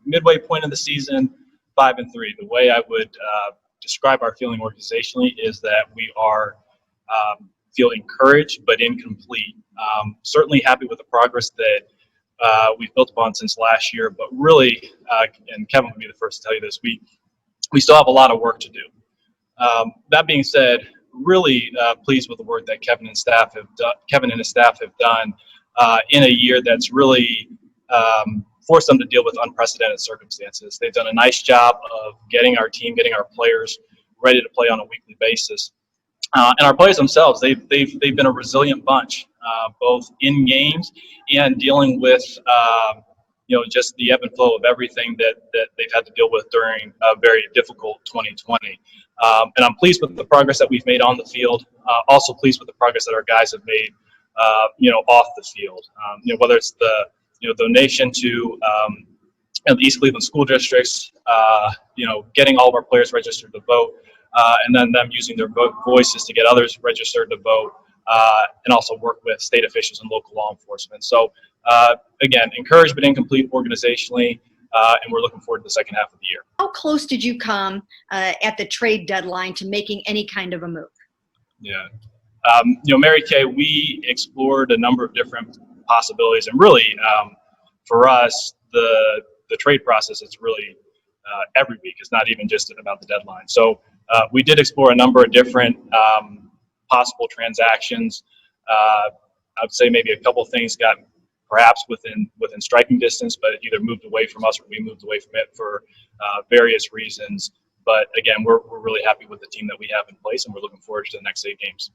midway point of the season, 5-3. The way I would describe our feeling organizationally is that we are feel encouraged but incomplete. Certainly happy with the progress that we've built upon since last year, but really, and Kevin will be the first to tell you this, we still have a lot of work to do. That being said, really pleased with the work that Kevin and his staff have done in a year that's really forced them to deal with unprecedented circumstances. They've done a nice job of getting our players ready to play on a weekly basis. And our players themselves, they've been a resilient bunch, both in games and dealing with just the ebb and flow of everything that they've had to deal with during a very difficult 2020. And I'm pleased with the progress that we've made on the field. Also pleased with the progress that our guys have made, off the field. Whether it's the donation to the East Cleveland school districts, getting all of our players registered to vote, and then them using their voices to get others registered to vote, and also work with state officials and local law enforcement. So, again, encouraged but incomplete organizationally, and we're looking forward to the second half of the year. How close did you come at the trade deadline to making any kind of a move? Yeah. Mary Kay, we explored a number of different possibilities, and really, for us, the trade process is really every week. It's not even just about the deadline. So we did explore a number of different possible transactions. I would say maybe a couple of things got perhaps within striking distance, but either moved away from us or we moved away from it for various reasons. But again, we're really happy with the team that we have in place, and we're looking forward to the next 8 games.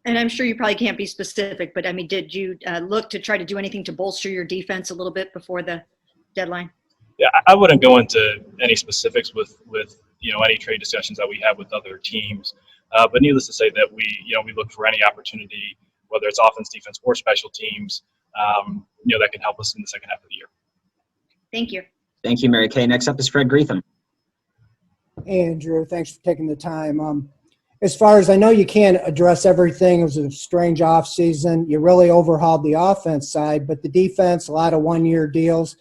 And I'm sure you probably can't be specific, but I mean, did you look to try to do anything to bolster your defense a little bit before the deadline? Yeah, I wouldn't go into any specifics with any trade discussions that we have with other teams. But needless to say that we look for any opportunity, whether it's offense, defense, or special teams, that can help us in the second half of the year. Thank you. Thank you, Mary Kay. Next up is Fred Greetham. Hey, Andrew, thanks for taking the time. As far as I know, you can't address everything. It was a strange offseason. You really overhauled the offense side, but the defense, a lot of one-year deals.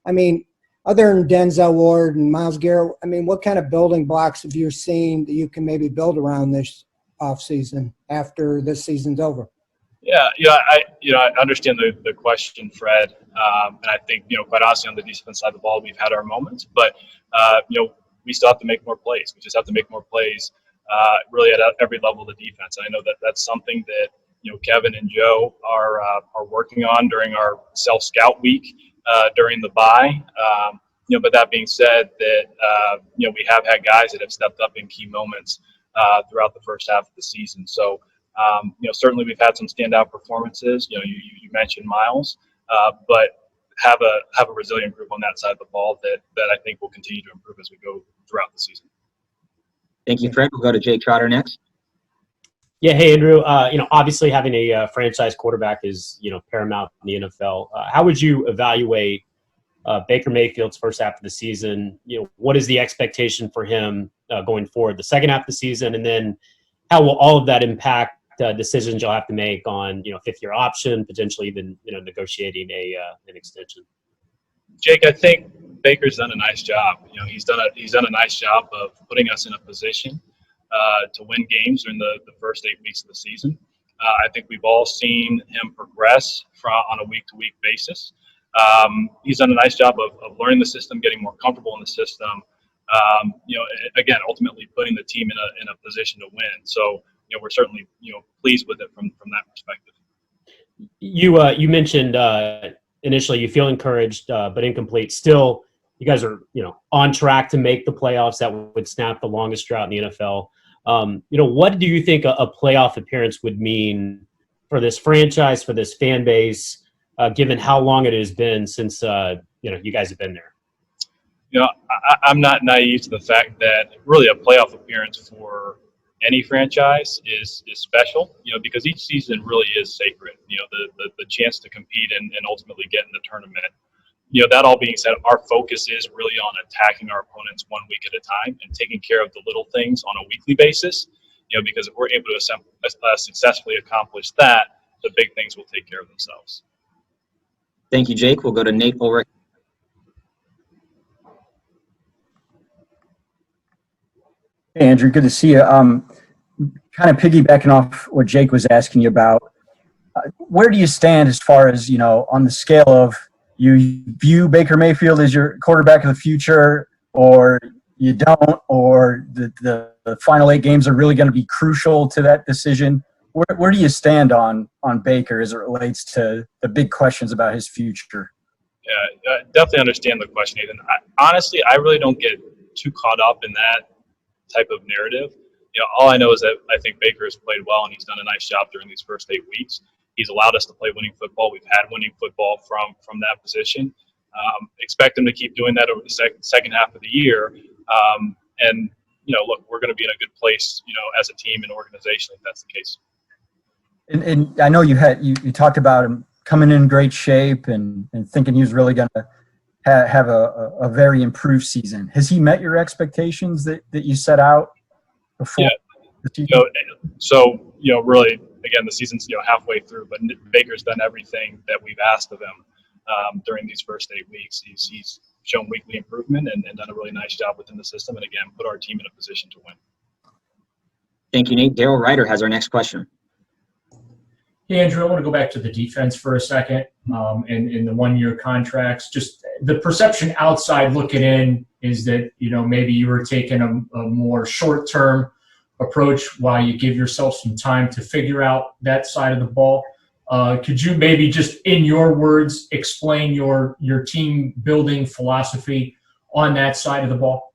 I mean, other than Denzel Ward and Myles Garrett, I mean, what kind of building blocks have you seen that you can maybe build around this offseason after this season's over? Yeah, I understand the question, Fred, and I think quite honestly on the defense side of the ball we've had our moments, but we still have to make more plays. We just have to make more plays, really at every level of the defense. And I know that's something that Kevin and Joe are working on during our self-scout week during the bye. But that being said, that we have had guys that have stepped up in key moments throughout the first half of the season. So certainly we've had some standout performances. You mentioned Myles, but have a resilient group on that side of the ball that I think will continue to improve as we go throughout the season. Thank you, Fred. We'll go to Jake Trotter next. Yeah, hey Andrew. Obviously having a franchise quarterback is paramount in the NFL. How would you evaluate Baker Mayfield's first half of the season? What is the expectation for him going forward, the second half of the season, and then how will all of that impact decisions you'll have to make on fifth-year option, potentially even negotiating an extension? Jake, I think Baker's done a nice job. He's done a nice job of putting us in a position to win games during the first 8 weeks of the season. I think we've all seen him progress on a week-to-week basis. He's done a nice job of learning the system, getting more comfortable in the system. Again, ultimately putting the team in a position to win. So we're certainly pleased with it from that perspective. You mentioned initially you feel encouraged but incomplete. Still, you guys are on track to make the playoffs. That would snap the longest drought in the NFL. What do you think a playoff appearance would mean for this franchise, for this fan base, given how long it has been since you guys have been there? I'm not naive to the fact that really a playoff appearance for any franchise is special, because each season really is sacred. The chance to compete and ultimately get in the tournament. That all being said, our focus is really on attacking our opponents 1 week at a time and taking care of the little things on a weekly basis. Because if we're able to successfully accomplish that, the big things will take care of themselves. Thank you, Jake. We'll go to Nate Ulrich. Hey, Andrew, good to see you. Kind of piggybacking off what Jake was asking you about, where do you stand as far as, on the scale of you view Baker Mayfield as your quarterback of the future, or you don't, or the final 8 games are really going to be crucial to that decision? Where do you stand on Baker as it relates to the big questions about his future? Yeah, I definitely understand the question, Ethan. Honestly, I really don't get too caught up in that type of narrative. All I know is that I think Baker has played well, and he's done a nice job during these first 8 weeks. He's allowed us to play winning football. We've had winning football from that position. Expect him to keep doing that over the second half of the year. And look, we're going to be in a good place, as a team and organization, if that's the case. And I know you talked about him coming in great shape and thinking he was really going to have a very improved season. Has he met your expectations that you set out before? Yeah. Really, again, the season's halfway through, but Baker's done everything that we've asked of him during these first 8 weeks. He's shown weekly improvement and done a really nice job within the system, and again, put our team in a position to win. Thank you, Nate. Daryl Ryder has our next question. Hey, Andrew, I want to go back to the defense for a second and the one-year contracts. Just the perception outside looking in is that, maybe you were taking a more short-term approach while you give yourself some time to figure out that side of the ball. Could you maybe just, in your words, explain your team-building philosophy on that side of the ball?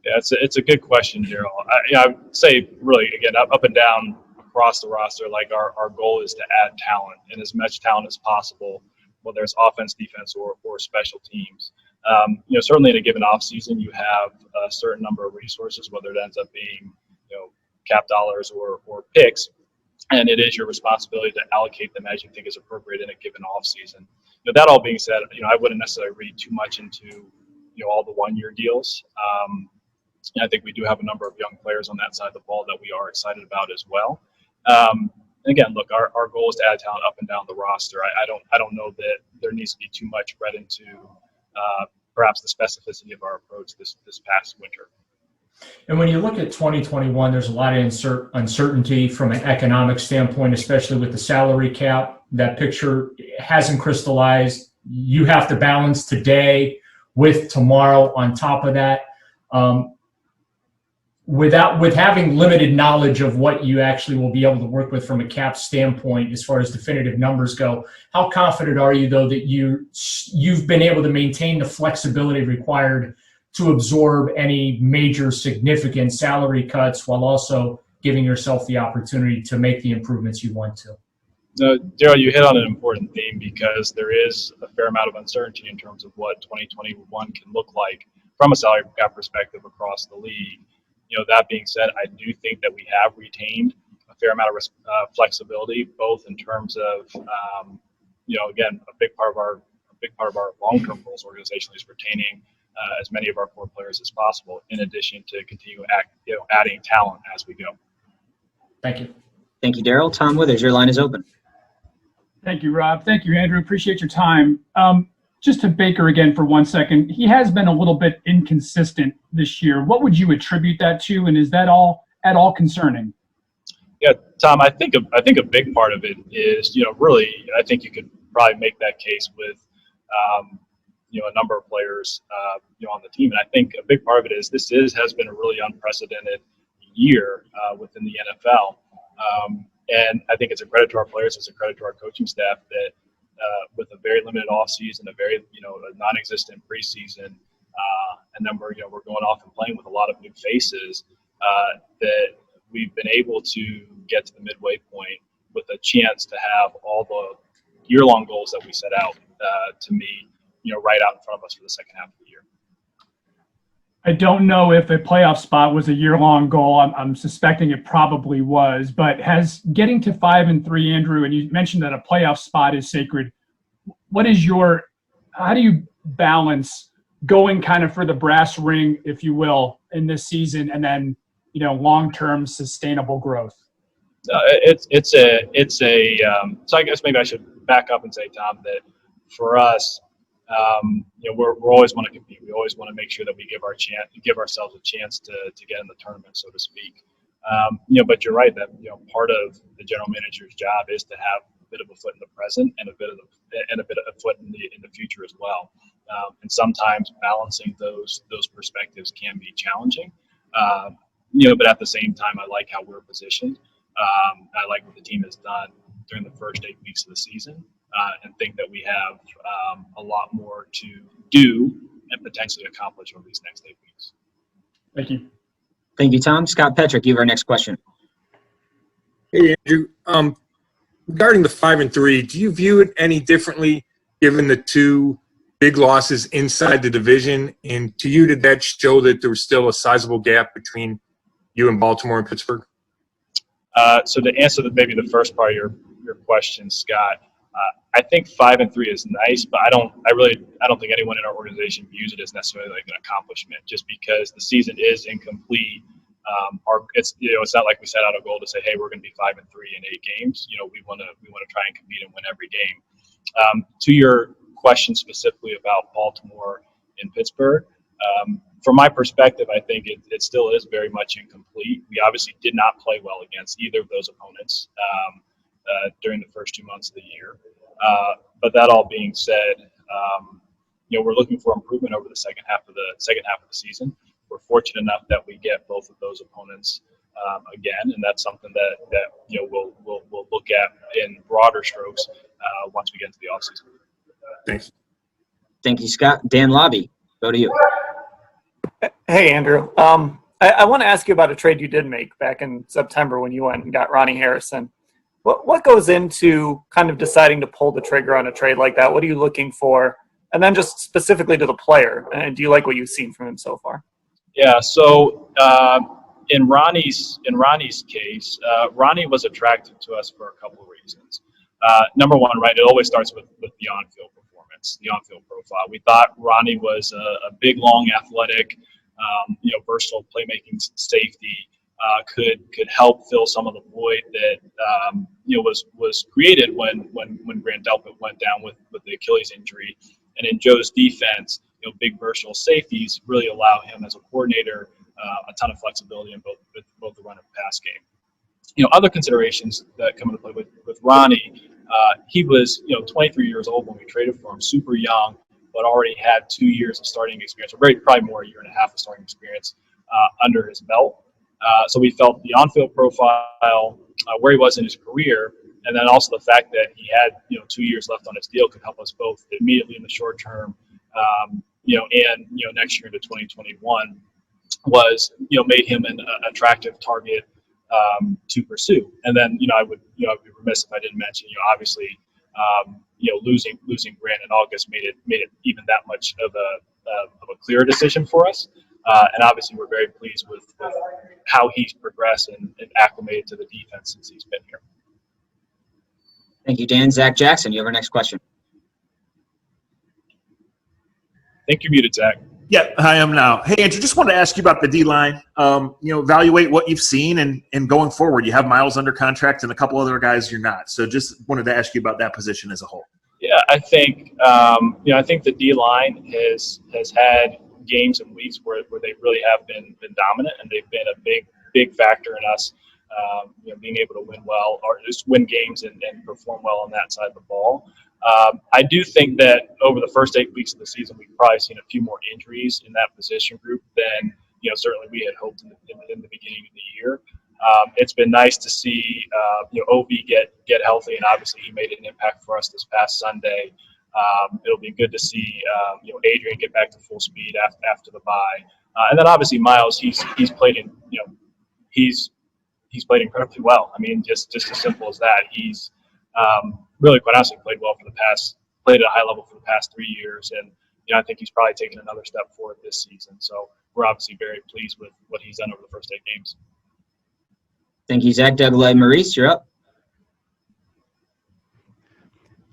Yeah, it's a good question, Daryl. I would say, really, again, up and down across the roster, like our goal is to add talent and as much talent as possible, whether it's offense, defense, or special teams. Certainly in a given offseason, you have a certain number of resources, whether it ends up being cap dollars or picks, and it is your responsibility to allocate them as you think is appropriate in a given offseason. That all being said, I wouldn't necessarily read too much into all the one-year deals. I think we do have a number of young players on that side of the ball that we are excited about as well. Again, look, our goal is to add talent up and down the roster. I don't know that there needs to be too much read into perhaps the specificity of our approach this past winter. And when you look at 2021, there's a lot of uncertainty from an economic standpoint, especially with the salary cap. That picture hasn't crystallized. You have to balance today with tomorrow on top of that. With having limited knowledge of what you actually will be able to work with from a cap standpoint as far as definitive numbers go, how confident are you, though, that you've been able to maintain the flexibility required to absorb any major significant salary cuts while also giving yourself the opportunity to make the improvements you want to? No, Daryl, you hit on an important theme because there is a fair amount of uncertainty in terms of what 2021 can look like from a salary cap perspective across the league. That being said, I do think that we have retained a fair amount of flexibility, both in terms of, again, a big part of our long-term goals organizationally is retaining as many of our core players as possible, in addition to continue adding talent as we go. Thank you. Thank you, Daryl. Tom Withers, your line is open. Thank you, Rob. Thank you, Andrew. Appreciate your time. Just to Baker again for 1 second. He has been a little bit inconsistent this year. What would you attribute that to, and is that at all concerning? Yeah, Tom, I think a big part of it is, really, I think you could probably make that case with, a number of players, on the team. And I think a big part of it is has been a really unprecedented year within the NFL. And I think it's a credit to our players, it's a credit to our coaching staff that with a very limited offseason, a non-existent preseason, and then we're going off and playing with a lot of new faces, that we've been able to get to the midway point with a chance to have all the year-long goals that we set out to meet, right out in front of us for the second half of the year. I don't know if a playoff spot was a year-long goal. I'm suspecting it probably was, but has getting to 5-3, Andrew, and you mentioned that a playoff spot is sacred. How do you balance going kind of for the brass ring, if you will, in this season, and then, long-term sustainable growth? So I guess maybe I should back up and say, Tom, that for us, we're always want to compete. We always want to make sure that we give ourselves a chance to get in the tournament, so to speak. But you're right that part of the general manager's job is to have a bit of a foot in the present and a bit of a foot in the future as well. And sometimes balancing those perspectives can be challenging. But at the same time, I like how we're positioned. I like what the team has done during the first 8 weeks of the season, and think that we have a lot more to do and potentially accomplish over these next 8 weeks. Thank you. Thank you, Tom. Scott Petrick, you have our next question. Hey, Andrew. Regarding the 5-3, do you view it any differently given the two big losses inside the division? And to you, did that show that there was still a sizable gap between you and Baltimore and Pittsburgh? So to answer maybe the first part of your question, Scott, I think 5-3 is nice, but I don't think anyone in our organization views it as necessarily like an accomplishment, just because the season is incomplete. It's not like we set out a goal to say, hey, we're going to be 5-3 in 8 games. We want to try and compete and win every game. To your question specifically about Baltimore and Pittsburgh, from my perspective, I think it still is very much incomplete. We obviously did not play well against either of those opponents during the first 2 months of the year. But that all being said, we're looking for improvement over the second half of the season. We're fortunate enough that we get both of those opponents again, and that's something that we'll look at in broader strokes once we get into the offseason. Thanks. Thank you, Scott. Dan Lobby, go to you. Hey, Andrew. I want to ask you about a trade you did make back in September when you went and got Ronnie Harrison. What goes into kind of deciding to pull the trigger on a trade like that? What are you looking for? And then just specifically to the player, and do you like what you've seen from him so far? Yeah, so in Ronnie's case, Ronnie was attractive to us for a couple of reasons. Number one, right, it always starts with the on-field performance, the on-field profile. We thought Ronnie was a big, long, athletic, versatile playmaking safety. Could help fill some of the void that was created when Grant Delpit went down with the Achilles injury. And in Joe's defense, big versatile safeties really allow him as a coordinator a ton of flexibility in both the run and pass game. Other considerations that come into play with Ronnie, he was 23 years old when we traded for him, super young, but already had 2 years of starting experience, or probably more, a year and a half of starting experience under his belt. So we felt the on-field profile, where he was in his career, and then also the fact that he had 2 years left on his deal could help us both immediately in the short term, and next year into 2021 was made him an attractive target to pursue. And then I'd be remiss if I didn't mention obviously losing Grant in August made it even that much of a clearer decision for us. And obviously, we're very pleased with how he's progressed and acclimated to the defense since he's been here. Thank you, Dan. Zach Jackson, you have our next question. I think you're muted, Zach. Yeah, I am now. Hey, Andrew, just wanted to ask you about the D-line. Evaluate what you've seen and going forward. You have Miles under contract and a couple other guys you're not. So just wanted to ask you about that position as a whole. Yeah, I think the D-line has had games and weeks where they really have been dominant, and they've been a big factor in us being able to win well, or just win games and perform well on that side of the ball. I do think that over the first 8 weeks of the season, we've probably seen a few more injuries in that position group than certainly we had hoped in the beginning of the year. It's been nice to see OV get healthy, and obviously he made an impact for us this past Sunday. It'll be good to see Adrian get back to full speed after the bye, and then obviously Miles, he's played incredibly well. I mean, just as simple as that. He's really, quite honestly, played at a high level for the past 3 years, and I think he's probably taken another step forward this season. So we're obviously very pleased with what he's done over the first 8 games. Thank you, Zach. Douglas Maurice, you're up.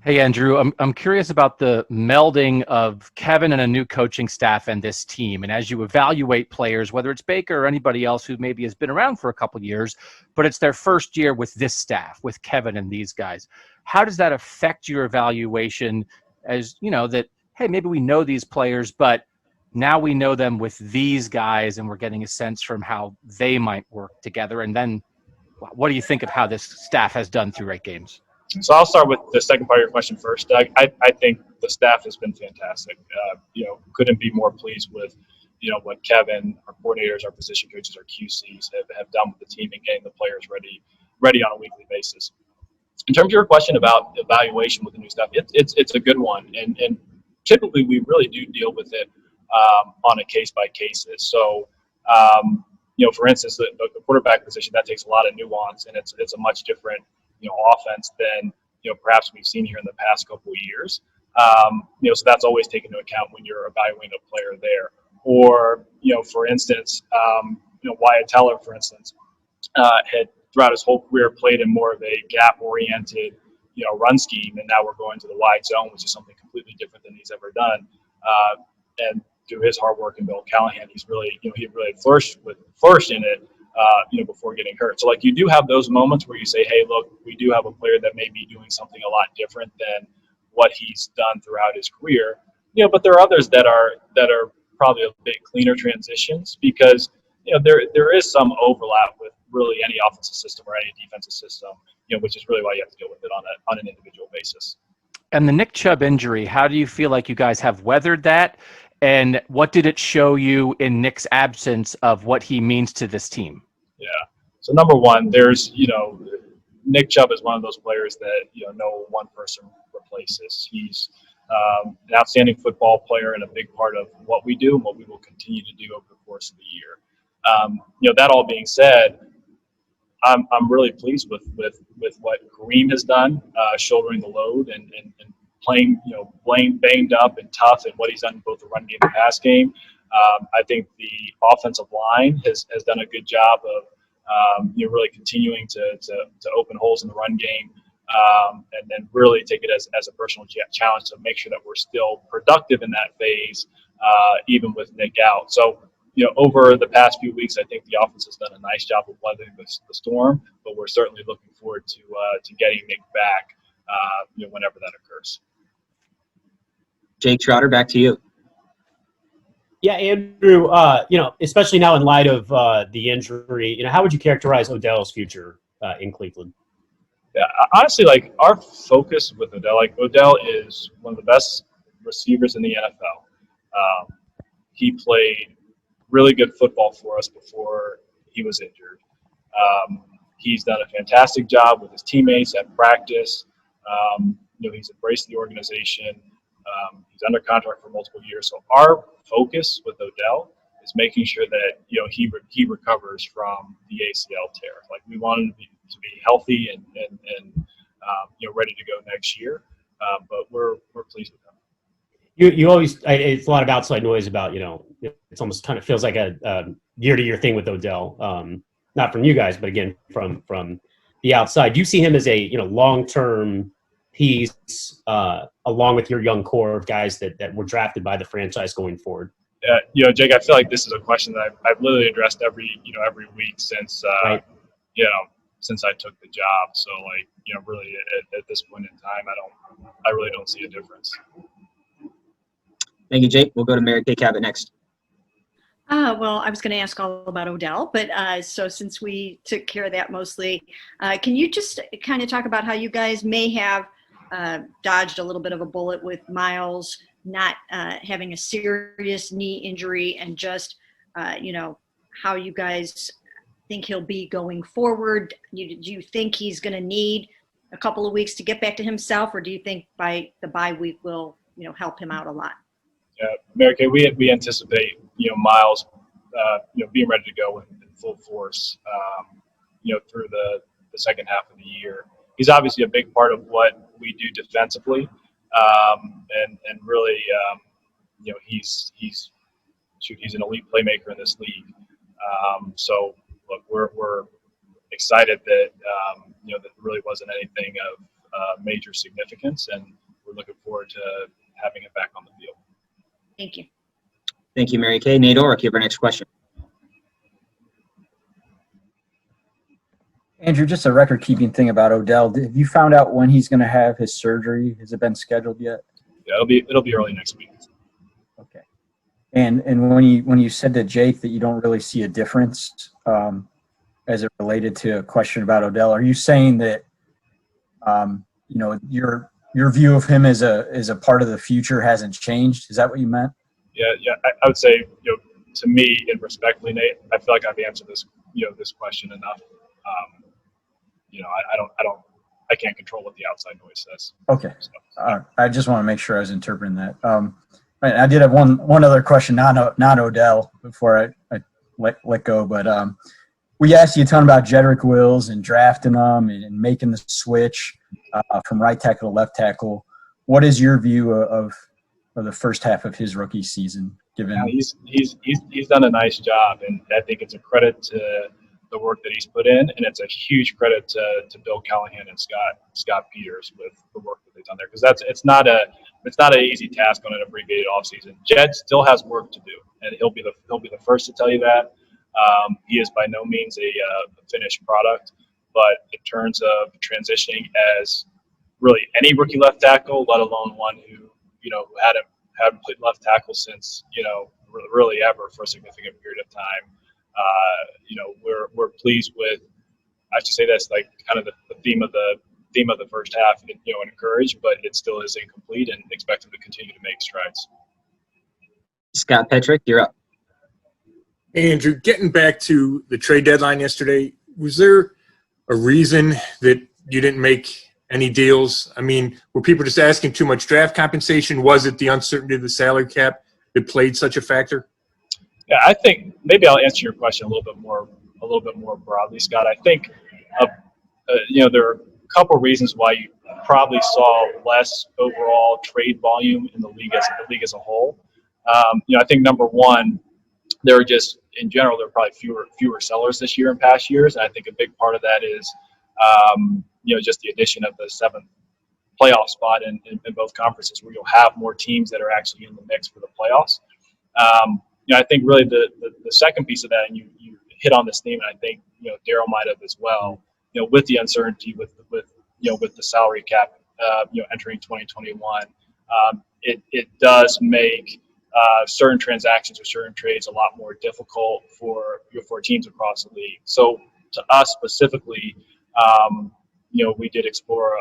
Hey, Andrew, I'm curious about the melding of Kevin and a new coaching staff and this team. And as you evaluate players, whether it's Baker or anybody else who maybe has been around for a couple years, but it's their first year with this staff, with Kevin and these guys, how does that affect your evaluation as, that hey, maybe we know these players, but now we know them with these guys and we're getting a sense from how they might work together? And then what do you think of how this staff has done through 8 games? So I'll start with the second part of your question first, Doug. I think the staff has been fantastic. Couldn't be more pleased with, what Kevin, our coordinators, our position coaches, our QCs have done with the team and getting the players ready on a weekly basis. In terms of your question about evaluation with the new staff, it's a good one, and typically we really do deal with it on a case by case. So, for instance, the quarterback position, that takes a lot of nuance, and it's a much different offense than perhaps we've seen here in the past couple of years. So that's always taken into account when you're evaluating a player there. Or for instance, Wyatt Teller, for instance, had throughout his whole career played in more of a gap-oriented run scheme, and now we're going to the wide zone, which is something completely different than he's ever done. And through his hard work and Bill Callahan, he's really he really flourished in it. Before getting hurt. So like you do have those moments where you say, hey, look, we do have a player that may be doing something a lot different than what he's done throughout his career. But there are others that are probably a bit cleaner transitions because there is some overlap with really any offensive system or any defensive system, which is really why you have to deal with it on an individual basis. And the Nick Chubb injury, how do you feel like you guys have weathered that? And what did it show you in Nick's absence of what he means to this team? Yeah. So number one, there's, Nick Chubb is one of those players that, no one person replaces. He's an outstanding football player and a big part of what we do and what we will continue to do over the course of the year. That all being said, I'm really pleased with what Kareem has done, shouldering the load and playing, banged up and tough, and what he's done in both the run game and pass game. I think the offensive line has done a good job of really continuing to open holes in the run game, and then really take it as a personal challenge to make sure that we're still productive in that phase, even with Nick out. So, over the past few weeks, I think the offense has done a nice job of weathering the storm, but we're certainly looking forward to getting Nick back, whenever that occurs. Jake Trotter, back to you. Yeah, Andrew, especially now in light of the injury, how would you characterize Odell's future in Cleveland? Yeah, honestly, our focus with Odell, Odell is one of the best receivers in the NFL. He played really good football for us before he was injured. He's done a fantastic job with his teammates at practice. He's embraced the organization. He's under contract for multiple years. So our focus with Odell is making sure that he recovers from the ACL tear. We want him to be healthy and ready to go next year. But we're pleased with him. You always it's a lot of outside noise about it's almost kind of feels like a year-to-year thing with Odell. Not from you guys, but again from the outside. Do you see him as a long-term piece along with your young core of guys that were drafted by the franchise going forward? Jake, I feel like this is a question that I've literally addressed every week since right. Since I took the job. So really at this point in time, I really don't see a difference. Thank you, Jake. We'll go to Mary Kay Cabot next. Well, I was going to ask all about Odell, but so since we took care of that mostly, can you just kind of talk about how you guys may have dodged a little bit of a bullet with Miles not having a serious knee injury, and just how you guys think he'll be going forward? Do you think he's going to need a couple of weeks to get back to himself, or do you think by the bye week will help him out a lot? Yeah, Mary Kay, we anticipate Miles being ready to go in full force through the second half of the year. He's obviously a big part of what we do defensively, and really he's an elite playmaker in this league. So look, we're excited that that really wasn't anything of major significance, and we're looking forward to having it back on the field. Thank you. Thank you, Mary Kay. Nate Orrick, you have our next question. Andrew, just a record-keeping thing about Odell. Have you found out when he's going to have his surgery? Has it been scheduled yet? Yeah, it'll be early next week. And when you said to Jake that you don't really see a difference as it related to a question about Odell, are you saying that your view of him as a part of the future hasn't changed? Is that what you meant? Yeah, I would say, to me, and respectfully, Nate, I feel like I've answered this, this question enough. I can't control what the outside noise says. Okay. I just want to make sure I was interpreting that. Right, I did have one other question, not Odell, before I let go. But we asked you a ton about Jedrick Wills and drafting them and making the switch from right tackle to left tackle. What is your view of the first half of his rookie season? Given he's done a nice job, and I think it's a credit to the work that he's put in, and it's a huge credit to Bill Callahan and Scott Peters with the work that they've done there, because it's not an easy task on an abbreviated offseason. Jed still has work to do, and he'll be the first to tell you that. He is by no means a finished product, but in terms of transitioning as really any rookie left tackle, let alone one who hadn't played left tackle since really ever for a significant period of time. We're pleased with. I should say that's like kind of the theme of the first half. Encouraged, but it still is incomplete, and expect him to continue to make strides. Scott Petrick, you're up. Hey, Andrew, getting back to the trade deadline yesterday, was there a reason that you didn't make any deals? I mean, were people just asking too much draft compensation? Was it the uncertainty of the salary cap that played such a factor? Yeah, I think maybe I'll answer your question a little bit more broadly, Scott. I think there are a couple of reasons why you probably saw less overall trade volume in the league as a whole. I think number one, there are just in general there are probably fewer sellers this year in past years, and I think a big part of that is just the addition of the seventh playoff spot in both conferences, where you'll have more teams that are actually in the mix for the playoffs. I think really the second piece of that, and you hit on this theme, and I think Daryl might have as well. With the uncertainty with the salary cap, entering 2021, it does make certain transactions or certain trades a lot more difficult for teams across the league. So to us specifically, we did explore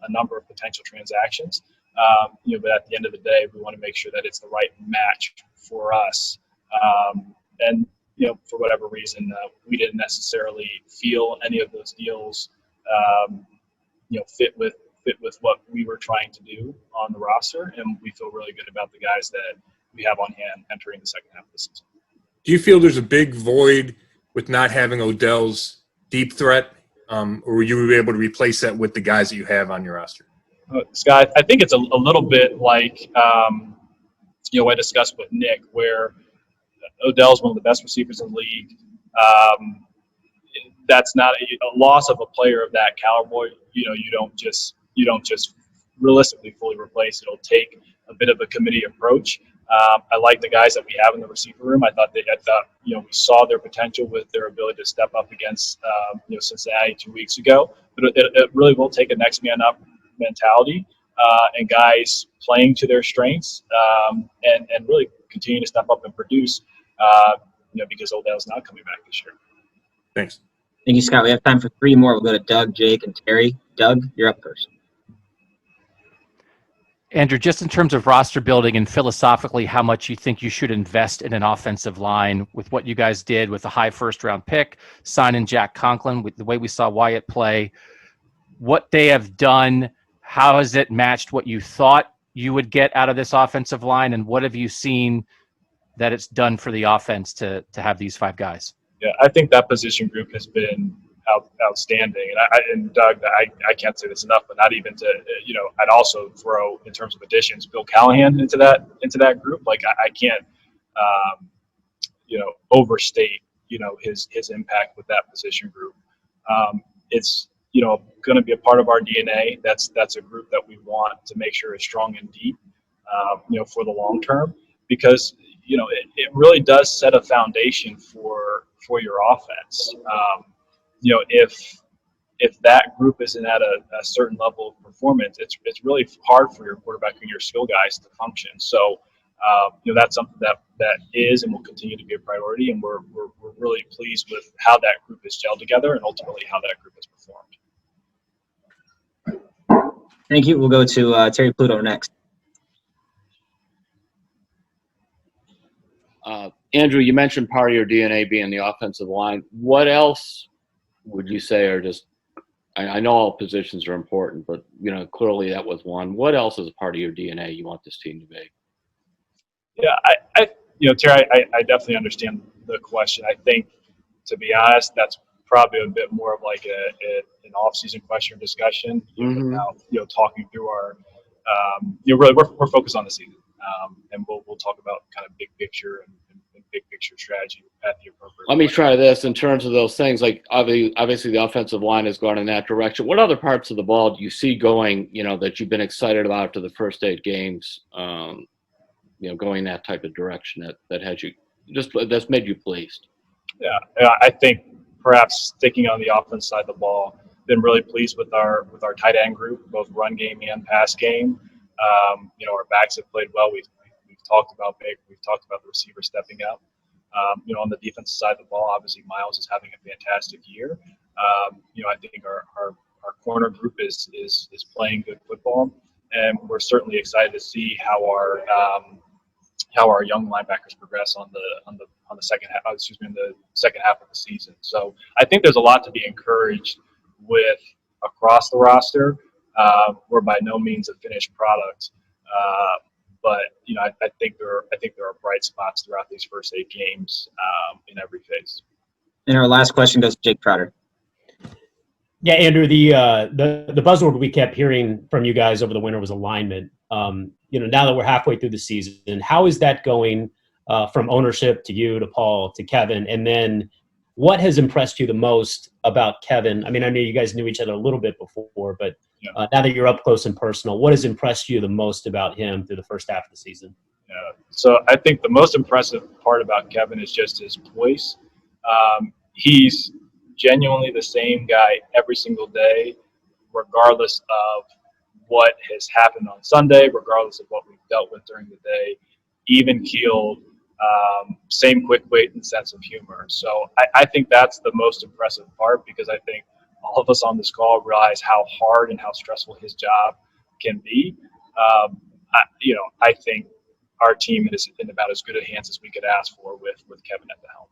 a number of potential transactions. But at the end of the day, we want to make sure that it's the right match for us. And for whatever reason, we didn't necessarily feel any of those deals, fit with what we were trying to do on the roster, and we feel really good about the guys that we have on hand entering the second half of the season. Do you feel there's a big void with not having Odell's deep threat, or were you able to replace that with the guys that you have on your roster? Scott, I think it's a little bit like I discussed with Nick, where Odell's one of the best receivers in the league. That's not a loss of a player of that caliber. You don't just realistically fully replace. It'll take a bit of a committee approach. I like the guys that we have in the receiver room. I thought we saw their potential with their ability to step up against Cincinnati 2 weeks ago. But it really will take a next man up mentality and guys playing to their strengths and really continue to step up and produce. Because Odell's not coming back this year. Thanks. Thank you, Scott. We have time for three more. We'll go to Doug, Jake, and Terry. Doug, you're up first. Andrew, just in terms of roster building and philosophically, how much you think you should invest in an offensive line with what you guys did with a high first-round pick, signing Jack Conklin, with the way we saw Wyatt play, what they have done, how has it matched what you thought you would get out of this offensive line, and what have you seen that it's done for the offense to have these five guys? Yeah, I think that position group has been outstanding. And Doug, I can't say this enough, but not even to, I'd also throw, in terms of additions, Bill Callahan into that group. Like I can't, overstate, his impact with that position group. It's, going to be a part of our DNA. That's a group that we want to make sure is strong and deep, for the long term, because, it really does set a foundation for your offense. If that group isn't at a certain level of performance, it's really hard for your quarterback and your skill guys to function. So, That's something that is and will continue to be a priority, and we're really pleased with how that group has gelled together and ultimately how that group has performed. Thank you. We'll go to Terry Pluto next. Andrew, you mentioned part of your DNA being the offensive line. What else would you say are just, I know all positions are important, but, clearly that was one. What else is a part of your DNA you want this team to be? Yeah, Terry, I definitely understand the question. I think, to be honest, that's probably a bit more of like an off-season question or discussion. Without talking through our, really we're focused on the season, and we'll talk about kind of big picture and big picture strategy at the appropriate. Let me try this in terms of those things. Like obviously the offensive line has gone in that direction. What other parts of the ball do you see going? That you've been excited about after the first 8 games. Going that type of direction that has you that's made you pleased. Yeah, I think perhaps sticking on the offense side of the ball, been really pleased with our tight end group, both run game and pass game. Our backs have played well. We've talked about Baker. We've talked about the receiver stepping up. On the defensive side of the ball, obviously Miles is having a fantastic year. I think our corner group is playing good football, and we're certainly excited to see how our young linebackers progress on the second half. In the second half of the season. So I think there's a lot to be encouraged with across the roster. We're by no means a finished product, but I think there are bright spots throughout these first 8 games in every phase. And our last question goes to Jake Trotter. Yeah, Andrew, the buzzword we kept hearing from you guys over the winter was alignment. Now that we're halfway through the season, how is that going from ownership to you, to Paul, to Kevin? And then what has impressed you the most about Kevin? I mean, I know you guys knew each other a little bit before, but now that you're up close and personal, what has impressed you the most about him through the first half of the season? So I think the most impressive part about Kevin is just his voice. He's genuinely the same guy every single day, regardless of what has happened on Sunday, regardless of what we've dealt with during the day, even keeled, same quick wit and sense of humor. So I think that's the most impressive part, because I think all of us on this call realize how hard and how stressful his job can be. I think our team is in about as good a hands as we could ask for with Kevin at the helm.